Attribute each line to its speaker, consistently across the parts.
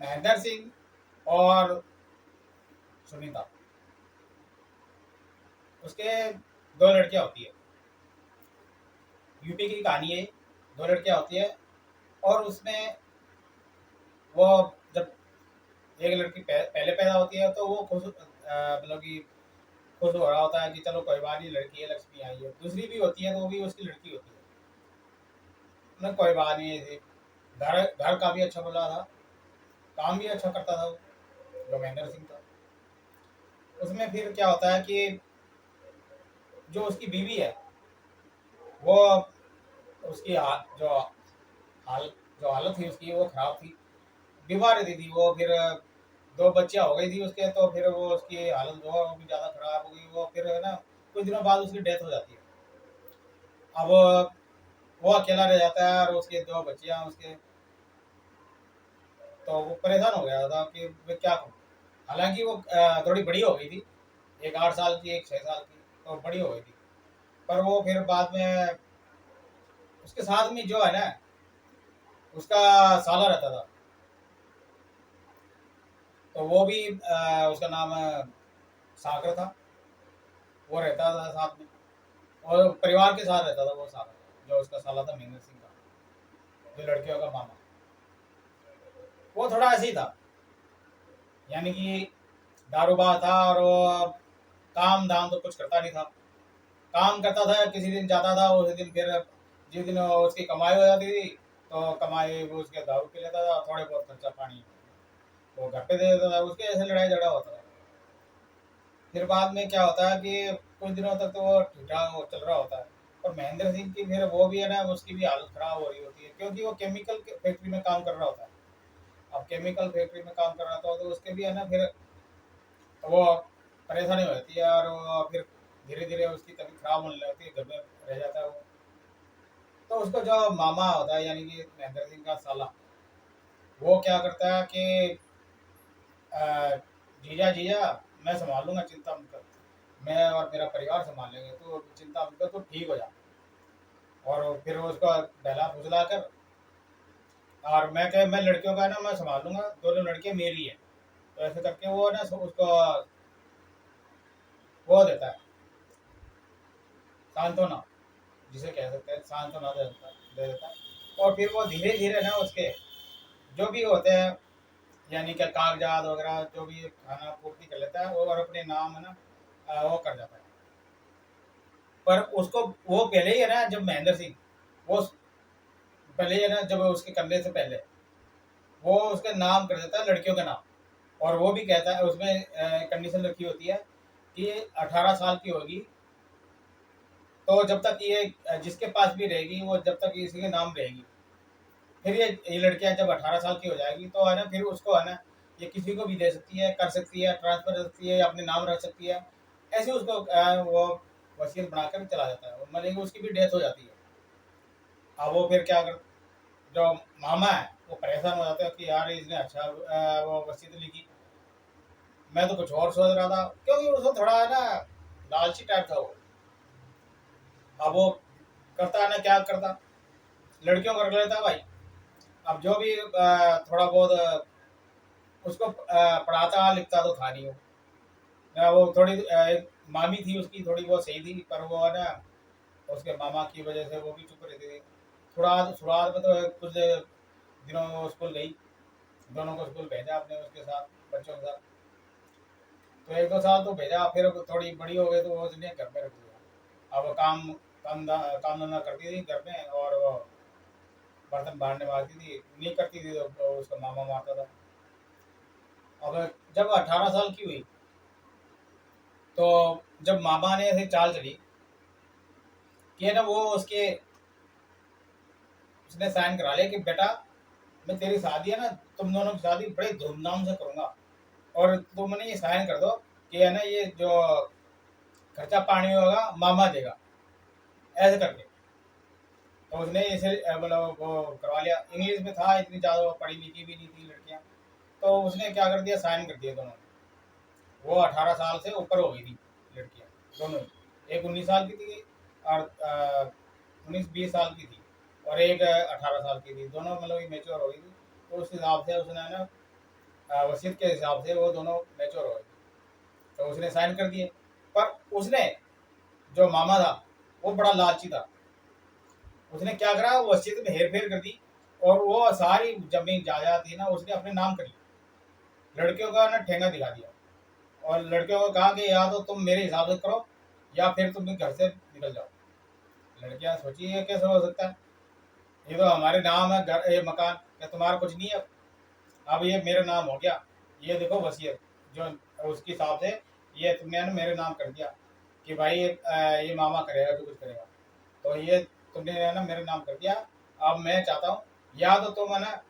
Speaker 1: महेंद्र सिंह और सुनीता, उसके दो लड़कियां होती है। यूपी की कहानी है, दो लड़कियां होती है। और उसमें वो जब एक लड़की पहले पैदा होती है तो वो खुश मतलब कि खुश हो रहा होता है कि चलो कोई बात नहीं, लड़की है, लक्ष्मी आई है। दूसरी भी होती है तो वो भी उसकी लड़की होती है, मतलब कोई बात नहीं है। घर घर का भी अच्छा बुला था, काम भी अच्छा करता था वो, जो महेंद्र सिंह था। उसमें फिर क्या होता है कि जो उसकी बीवी है वो, उसकी हाल जो हालत थी उसकी वो खराब थी, बीमार रहती थी वो। फिर दो बच्चियां हो गई थी उसके, तो फिर वो उसकी हालत जो है वो भी ज़्यादा खराब हो गई। वो फिर है ना, कुछ दिनों बाद उसकी डेथ हो जाती है। अब वो अकेला रह जाता है और उसकी दो बच्चियां उसके, तो वो परेशान हो गया था कि मैं क्या करूँ। हालांकि वो थोड़ी बड़ी हो गई थी, एक 8 साल की, एक 6 साल की, तो बड़ी हो गई थी। पर वो फिर बाद में उसके साथ में जो है ना, उसका साला रहता था। तो वो भी उसका नाम सागर था। वो रहता था साथ में, और परिवार के साथ रहता था वो सागर, जो उसका साला था महेंद्र सिंह का, जो लड़कियों का मामा। वो थोड़ा ऐसे ही था, यानी कि दारूबाज था। और वो काम धाम तो कुछ करता नहीं था। काम करता था, किसी दिन जाता था, उसी दिन फिर जिस दिन उसकी कमाई हो जाती थी तो कमाई वो उसके दारू पी लेता था, थोड़े बहुत खर्चा पानी वो घर पे दे देता था। उसके ऐसे लड़ाई झगड़ा होता था। फिर बाद में क्या होता है कि कुछ दिनों तक तो वो ठीक ठाक वो चल रहा होता है। और महेंद्र सिंह की फिर वो भी है ना, उसकी भी हालत खराब हो रही होती है, क्योंकि वो केमिकल फैक्ट्री में काम कर रहा होता है। अब केमिकल फैक्ट्री में काम कर रहा था तो उसके भी है ना, फिर वो परेशानी हो जाती है। और वो फिर धीरे धीरे उसकी तबीयत खराब होने लगती है, घर में रह जाता है वो। तो उसका जो मामा होता है, यानी कि महेंद्र सिंह का साला, वो क्या करता है कि जीजा जीजा, मैं संभाल लूंगा, चिंता मत कर, मैं और मेरा परिवार संभाल लेंगे, तो चिंता मत कर, तो ठीक हो जा। और फिर वो उसको बहला फुसला कर, और मैं लड़कियों का है ना मैं संभाल लूंगा, दोनों लड़कियां मेरी है। तो ऐसे करके वो है ना उसको वो देता है, सांत्वना जिसे कह सकते हैं, सांत्वना दे देता है। और फिर वो धीरे धीरे ना उसके जो भी होते हैं, यानी कि कागजात वगैरह जो भी खाना पूर्ति कर लेता है वो, और अपने नाम है ना वो कर जाता है। पर उसको वो पहले ही है ना, जब महेंद्र सिंह वो पहले ही है ना, जब उसके करने से पहले वो उसके नाम कर देता है, लड़कियों के नाम। और वो भी कहता है, उसमें कंडीशन रखी होती है कि 18 साल की होगी तो जब तक ये जिसके पास भी रहेगी, वो जब तक इसी के नाम रहेगी। फिर ये लड़कियां जब 18 साल की हो जाएगी तो है ना, फिर उसको है ना, ये किसी को भी दे सकती है, कर सकती है, ट्रांसफर कर सकती है, या अपने नाम रख सकती है। ऐसे उसको वो वसीयत बनाकर चला जाता है, मतलब कि उसकी भी डेथ हो जाती है। अब वो फिर क्या कर, जो मामा है वो परेशान हो जाता है कि यार इसने अच्छा वो वसीयत लिखी, मैं तो कुछ और सोच रहा था, क्योंकि उसको थोड़ा है ना लालची टाइप था वो। अब वो करता है ना, क्या करता, लड़कियों को रख लेता भाई। अब जो भी थोड़ा बहुत उसको पढ़ाता लिखता तो था नहीं वो। वो थोड़ी एक मामी थी उसकी, थोड़ी बहुत सही थी, पर वो है ना उसके मामा की वजह से वो भी चुप रहती थी। थोड़ा शुरुआत में तो कुछ दिनों वो स्कूल गई, दोनों को स्कूल भेजा अपने उसके साथ, बच्चों के साथ। तो 1-2 साल तो भेजा, फिर वो थोड़ी बड़ी हो गई तो वो उसने घर में रख दिया। अब वो काम धंधा करती थी घर में, और वो बर्तन बांटने मारती थी, नहीं करती थी तो उसका मामा मारता था। अब जब 18 साल की हुई तो जब मामा ने ऐसे चाल चली कि है ना, वो उसने साइन करा लिया कि बेटा मैं तेरी शादी है ना, तुम दोनों की शादी बड़े धूमधाम से करूंगा, और तुमने ये साइन कर दो कि है ना, ये जो खर्चा पानी होगा मामा देगा, ऐसे करके। तो उसने इसे मतलब वो करवा लिया। इंग्लिश में था, इतनी ज़्यादा वो पढ़ी लिखी भी नहीं थी लड़कियां। तो उसने क्या कर दिया, साइन कर दिया दोनों ने। वो 18 साल से ऊपर हो गई थी लड़कियां, दोनों ही। एक 19 साल की थी, और 19-20 साल की थी, और एक 18 साल की थी। दोनों मतलब मेच्योर हो गई थी। तो उस हिसाब से उसने है ना वसीयत के हिसाब से वो दोनों मैच्योर हो गए। तो उसने साइन कर दिए। पर उसने, जो मामा था, वो बड़ा लालची था। उसने क्या करा, वो वसीयत में हेर फेर कर दी और वो सारी जमीन जायदाद थी ना उसने अपने नाम कर ली। लड़कियों का ना ठेंगा दिखा दिया और लड़कियों को कहा कि या तो तुम मेरे हिसाब से करो या फिर तुम घर से निकल जाओ। लड़कियां सोची ये कैसे हो सकता है, ये तो हमारे नाम है घर, ये मकान, या तुम्हारा कुछ नहीं है। अब ये मेरा नाम हो गया, ये देखो वसीयत जो उसके हिसाब से ये तुमने ना मेरे नाम कर दिया कि भाई ये मामा करेगा जो कुछ करेगा। तो ये तुमने ना मेरे नाम कर दिया। अब मैं चाहता हूँ या तो तुम है ना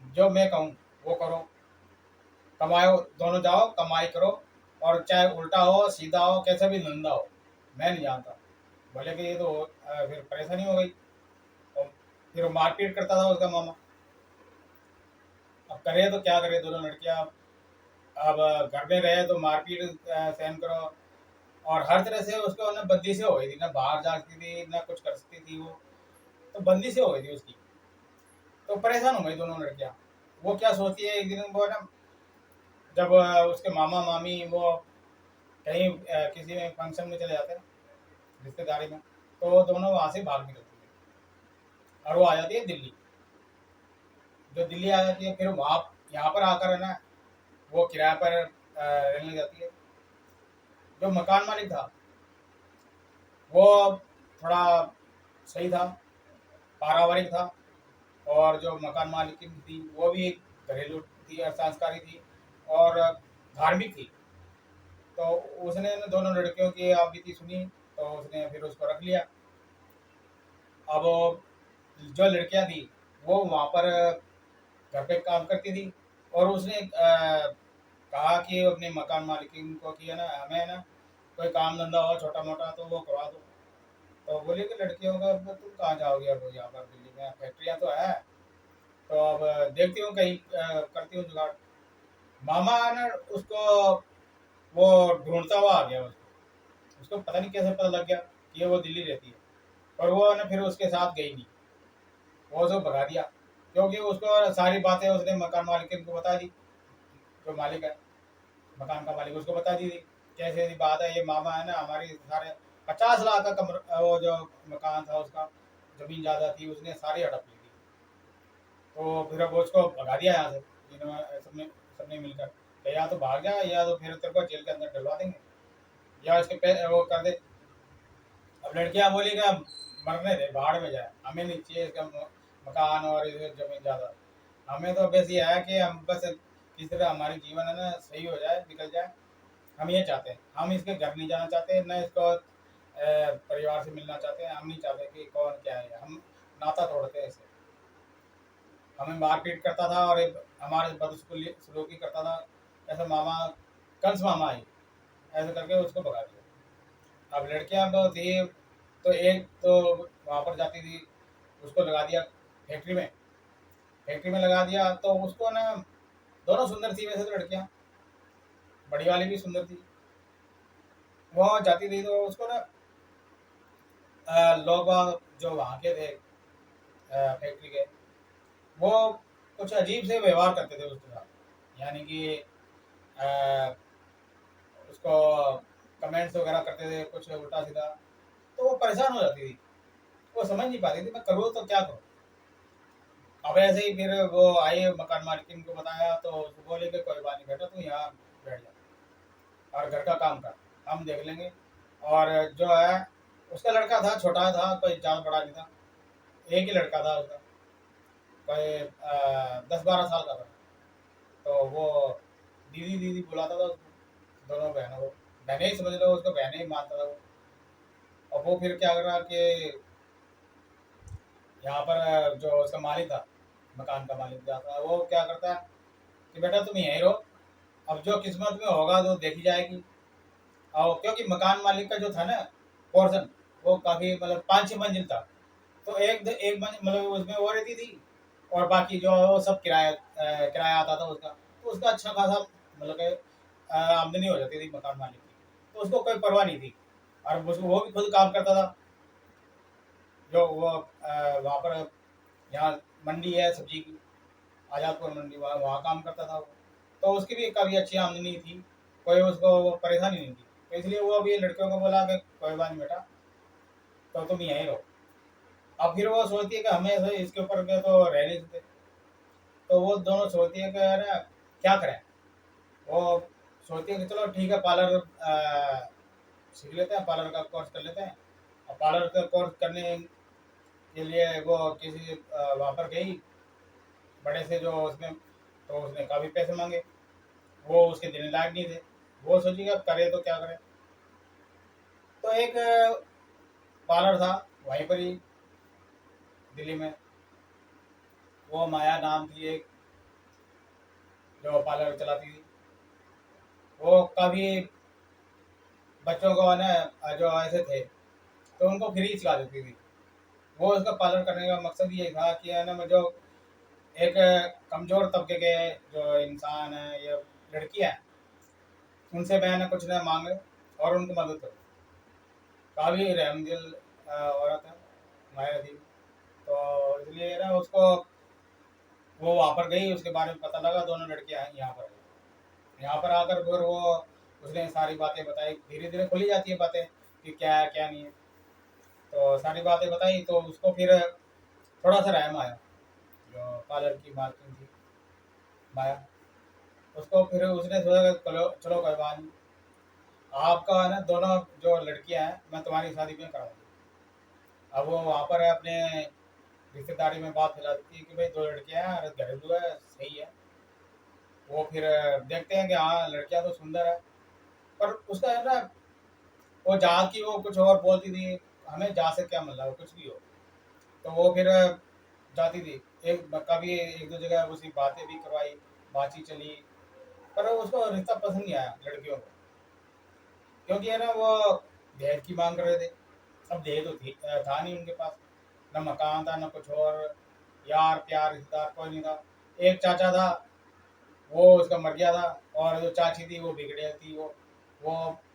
Speaker 1: जो मैं कहूँ वो करो, कमाओ, दोनों जाओ कमाई करो, और चाहे उल्टा हो सीधा हो कैसा भी धंधा हो, मैं नहीं जानता। बोले कि ये तो फिर परेशानी हो गई। और फिर वो मारपीट करता था उसका मामा। अब करे तो क्या करे दोनों लड़कियां। अब घर में रहे तो मारपीट सहन करो, और हर तरह से उसको ना बंदी से हो गई थी, ना बाहर जाती थी ना कुछ कर सकती थी वो। तो बंदी से हो गई थी उसकी। तो परेशान हो गई दोनों लड़कियां। वो क्या सोचती है, एक दिन वो ना जब उसके मामा मामी वो कहीं किसी में फंक्शन में चले जाते हैं रिश्तेदारी में, तो वो दोनों वहां से भाग निकलती है और वो आ जाती है दिल्ली। जो दिल्ली आ जाती है फिर वहाँ यहाँ पर आकर है ना वो किराए पर रहने लग जाती है। जो मकान मालिक था वो थोड़ा सही था, पारिवारिक था। और जो मकान मालिक थी वो भी घरेलू थी और संस्कारी थी और धार्मिक थी। तो उसने ना दोनों लड़कियों की आप बीती सुनी, तो उसने फिर उसको रख लिया। अब जो लड़कियां थी वो वहाँ पर घर पे काम करती थी, और उसने कहा कि अपने मकान मालिकिन को कि है ना हमें ना कोई काम धंधा हो छोटा मोटा तो वो करवा दो। तो बोले कि लड़कियों का अब तुम कहाँ जाओगे, अब यहाँ पर दिल्ली में फैक्ट्रियाँ तो है, तो अब देखती हूँ कहीं करती हूँ जुगाड़। मामा ने उसको वो ढूंढता हुआ आ गया। उसको उसको पता नहीं कैसे पता लग गया कि ये वो दिल्ली रहती है, पर वो ना फिर उसके साथ गई नहीं, वो उसको भगा दिया। क्योंकि उसको सारी बातें उसने मकान मालिक को बता दी। जो मालिक है, मकान का मालिक, उसको बता दी थी कैसे ऐसी बात है, ये मामा है ना हमारी सारे 50 लाख का कमरा, वो जो मकान था उसका जमीन ज़्यादा थी उसने सारी हड़प ली थी। तो फिर अब उसको भगा दिया यहाँ से, इन्होंने सबने सबने मिलकर कि या तो भाग जा या तो फिर तेरे को जेल के अंदर डलवा देंगे या इसके वो कर दे। अब लड़कियां बोली कि अब मरने दे, बाहर में जाए, हमें नहीं चाहिए इसका मकान और इधर जमीन ज़्यादा। हमें तो बस ये है कि हम बस किस तरह हमारी जीवन है ना सही हो जाए, निकल जाए। हम ये चाहते हैं, हम इसके घर नहीं जाना चाहते, न इसको परिवार से मिलना चाहते हैं। हम नहीं चाहते कि कौन क्या है, हम नाता तोड़ते हैं इससे। हमें मारपीट करता था और हमारे बदसलूकी करता था। ऐसा मामा, कंस मामा ही ऐसे करके उसको भगा दिया। अब लड़कियां तो थी, तो एक तो वहाँ पर जाती थी, उसको लगा दिया फैक्ट्री में। फैक्ट्री में लगा दिया तो उसको ना, दोनों सुंदर थी वैसे तो लड़कियां, बड़ी वाली भी सुंदर थी। वो जाती थी तो उसको ना लोग वहाँ जो वहाँ के थे फैक्ट्री के, वो कुछ अजीब से व्यवहार करते थे उसके साथ। यानी कि अ, उसको कमेंट्स वगैरह करते थे कुछ उल्टा सीधा। तो वो परेशान हो जाती थी, वो समझ नहीं पाती थी मैं करूँ तो क्या करूँ। अब ऐसे ही फिर वो आई मकान मालिकिन को बताया तो उसको बोले कि कोई बात नहीं बेटा तू यहाँ बैठ जा और घर का काम कर, हम देख लेंगे। और जो है उसका लड़का था, छोटा था, कोई ज़्यादा बड़ा नहीं था, एक ही लड़का था उसका, कोई 10-12 साल का था। तो वो दीदी दीदी बुलाता था उसको, दोनों बहनों को, बहनें ही समझ लो, उसको बहनें ही मानता था वो। और वो फिर क्या कर रहा कि यहाँ पर जो उसका मालिक था, मकान का मालिक जाता, वो क्या करता है कि बेटा तुम यहीं रहो, अब जो किस्मत में होगा तो देखी जाएगी। और क्योंकि मकान मालिक का जो था ना पोर्शन, वो काफ़ी मतलब 5-6 मंजिल था। तो एक मंजिल मतलब उसमें वो रहती थी, और बाकी जो है वो सब किराया आता था उसका। तो उसका अच्छा खासा मतलब कि आमदनी हो जाती थी मकान मालिक की, तो उसको कोई परवाह नहीं थी। और उसको वो भी खुद काम करता था। जो वो वहाँ पर, यहाँ मंडी है सब्जी की, आज़ादपुर मंडी, वहाँ वहाँ काम करता था वो। तो उसकी भी काफ़ी अच्छी आमदनी थी, कोई उसको परेशानी नहीं थी। तो इसलिए वो अभी लड़कियों को बोला कि कोई बात नहीं बेटा, तो तुम यहीं रहो। अब फिर वो सोचती है कि हमें तो इसके ऊपर के तो रह नहीं सकते, तो वो दोनों सोचती है कि यार क्या करें। वो सोचती है कि चलो ठीक है, पार्लर सीख लेते हैं, पार्लर का कोर्स कर लेते हैं। और पार्लर का कोर्स करने के लिए वो किसी वहाँ पर गई बड़े से जो उसमें, तो उसने काफ़ी पैसे मांगे, वो उसके देने लायक नहीं थे। वो सोची कि अब करे तो क्या करे। तो एक पार्लर था वहीं पर ही दिल्ली में, वो माया नाम थी एक जो पार्लर चलाती थी। वो काफ़ी बच्चों को है ना जो ऐसे थे तो उनको फ्री सिखा देती थी। वो उसका पार्लर करने का मकसद ये था कि है ना जो एक कमज़ोर तबके के जो इंसान है या लड़कियां हैं, उनसे मैं ना कुछ ना मांगे और उनको मदद करूँ। काफ़ी रहमदिल औरत है माया दी। तो इसलिए ना उसको वो वहाँ पर गई, उसके बारे में पता लगा, दोनों लड़कियां हैं यहाँ पर। यहाँ पर आकर फिर वो उसने सारी बातें बताई, धीरे धीरे खुली जाती है बातें कि क्या है क्या नहीं है। तो सारी बातें बताई तो उसको फिर थोड़ा सा रहम आया, जो पार्लर की मालकिन थी माया। उसको फिर उसने सोचा कि चलो चलो कोई बात नहीं, आपका है ना दोनों जो लड़कियां हैं मैं तुम्हारी शादी में कराऊंगी। अब वो वहाँ पर अपने रिश्तेदारी में बात फैला देती है कि भाई दो लड़कियां हैं और घरेलू है, सही है। वो फिर देखते हैं कि हाँ लड़कियां तो सुंदर है, पर उसका है ना वो जात की वो कुछ और बोलती थी, हमें जात से क्या मतलब कुछ भी हो। तो वो फिर जाती थी, एक कभी एक दो जगह उसी बातें भी करवाई, बातचीत चली, पर उसको रिश्ता पसंद नहीं आया लड़कियों को, क्योंकि है ना वो दहेज की मांग कर रहे थे। अब दहेज तो था नहीं उनके पास, न मकान था न कुछ और, यार प्यार रिश्तेदार कोई नहीं था। एक चाचा था, वो उसका मर गया था, और जो चाची थी वो बिगड़े थी। वो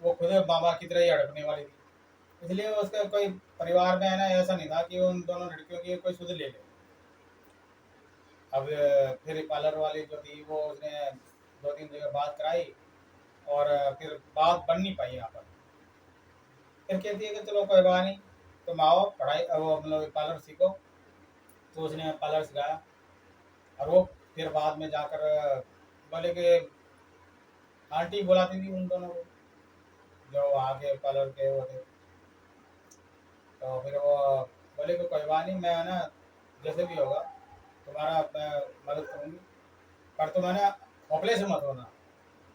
Speaker 1: वो खुद बाबा की तरह ही अड़कने वाली थी। इसलिए उसका कोई परिवार में है ना ऐसा नहीं था कि उन दोनों लड़कियों की कोई सुध ले ले। अब फिर पार्लर वाली जो थी वो उसने दो तीन जगह बात कराई, और फिर बात बन नहीं पाई यहाँ पर। फिर कहती है कि चलो कोई बात नहीं, तुम आओ पढ़ाई वो मतलब पार्लर सीखो। तो उसने पार्लर सिखाया, और वो फिर बाद में जाकर बोले कि आंटी बुलाती थी उन दोनों को, जो वहाँ के पार्लर के वो थे। तो फिर वो बोले कि कोई बात नहीं, मैं है ना जैसे भी होगा तुम्हारा मैं मदद करूँगी, पर तुम है ना होपलेस मत होना,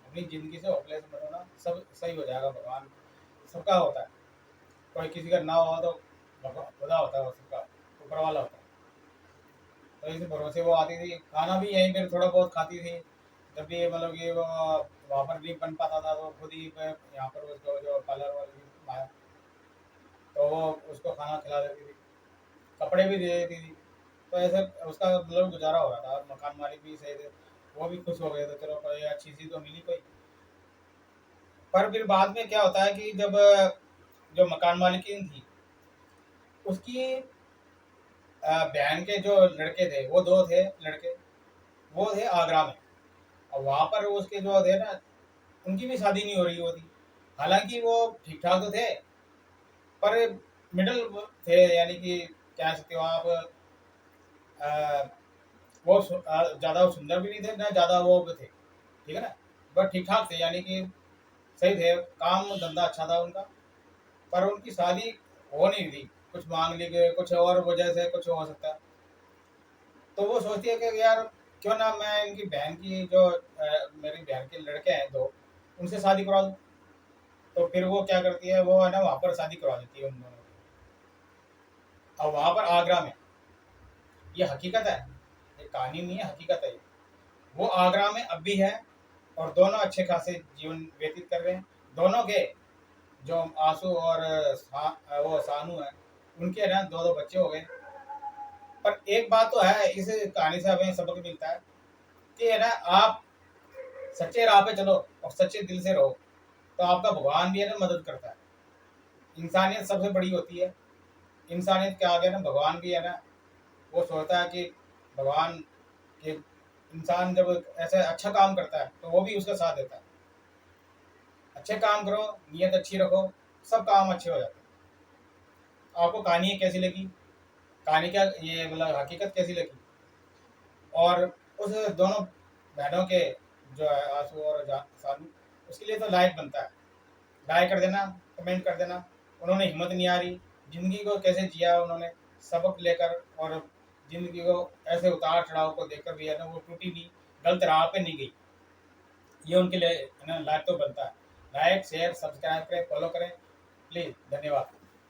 Speaker 1: अपनी ज़िंदगी से होपलेस मत होना, सब सही हो जाएगा। भगवान सबका होता है, कोई किसी का ना हो तो खुदा होता है, वो सबका ऊपर वाला होता है। तो इस भरोसे वो आती थी, खाना भी यहीं पर थोड़ा बहुत खाती थी। जब भी मतलब कि वो वहाँ पर नहीं बन पाता था तो खुद ही यहाँ पर उसको जो पार्लर वाली थी, तो वो उसको खाना खिला देती थी, कपड़े भी दे देती थी। तो ऐसे उसका मतलब गुजारा हो रहा था, और मकान मालिक भी सही थे, वो भी खुश हो गए थे, चलो कोई अच्छी चीज़ तो मिली कोई। पर फिर बाद में क्या होता है कि जब जो मकान मालिकिन थी उसकी बहन के जो लड़के थे, वो दो थे लड़के, वो थे आगरा में। और वहाँ पर उसके जो थे ना उनकी भी शादी नहीं हो रही होती। हालांकि वो ठीक ठाक तो थे, पर मिडल थे, यानी कि कह सकते हो आप वो ज़्यादा सुंदर भी नहीं थे ना ज़्यादा वो भी थे, ठीक है ना, बस ठीक ठाक थे, यानी कि सही थे, काम धंधा अच्छा था उनका। पर उनकी शादी हो नहीं रही, कुछ मांग ली गई, कुछ और वजह से कुछ हो सकता है। तो वो सोचती है कि यार क्यों ना मैं इनकी बहन की जो मेरी बहन के लड़के हैं दो, उनसे शादी करा दूँ। तो फिर वो क्या करती है, वो है ना वहाँ पर शादी करवा देती है उन दोनों की। और वहाँ पर आगरा में, ये हकीकत है, ये कहानी नहीं है, हकीकत है ये। वो आगरा में अब भी है, और दोनों अच्छे खासे जीवन व्यतीत कर रहे हैं। दोनों के जो आंसू और वो सानू है, उनके ना दो दो बच्चे हो गए। पर एक बात तो है, इस कहानी से हमें सबक मिलता है कि है ना आप सच्चे राह पे चलो और सच्चे दिल से रहो, तो आपका भगवान भी है ना मदद करता है। इंसानियत सबसे बड़ी होती है, इंसानियत के आगे ना भगवान भी है ना, वो सोचता है कि भगवान के इंसान जब ऐसे अच्छा काम करता है तो वो भी उसका साथ देता है। अच्छे काम करो, नीयत अच्छी रखो, सब काम अच्छे हो जाते हैं। आपको कहानी ये कैसी लगी, कहानी क्या ये मतलब हकीकत कैसी लगी, और उस दोनों बहनों के जो है आंसू और सानू, उसके लिए तो लाइक बनता है। लाइक कर देना, कमेंट कर देना। उन्होंने हिम्मत नहीं आ रही, ज़िंदगी को कैसे जिया उन्होंने, सबक लेकर, और ज़िंदगी को ऐसे उतार चढ़ाव को देखकर भी है ना वो टूटी नहीं, गलत राह पे नहीं गई। ये उनके लिए है ना लाइक तो बनता है। लाइक शेयर सब्सक्राइब करें, फॉलो करें, प्लीज़। धन्यवाद।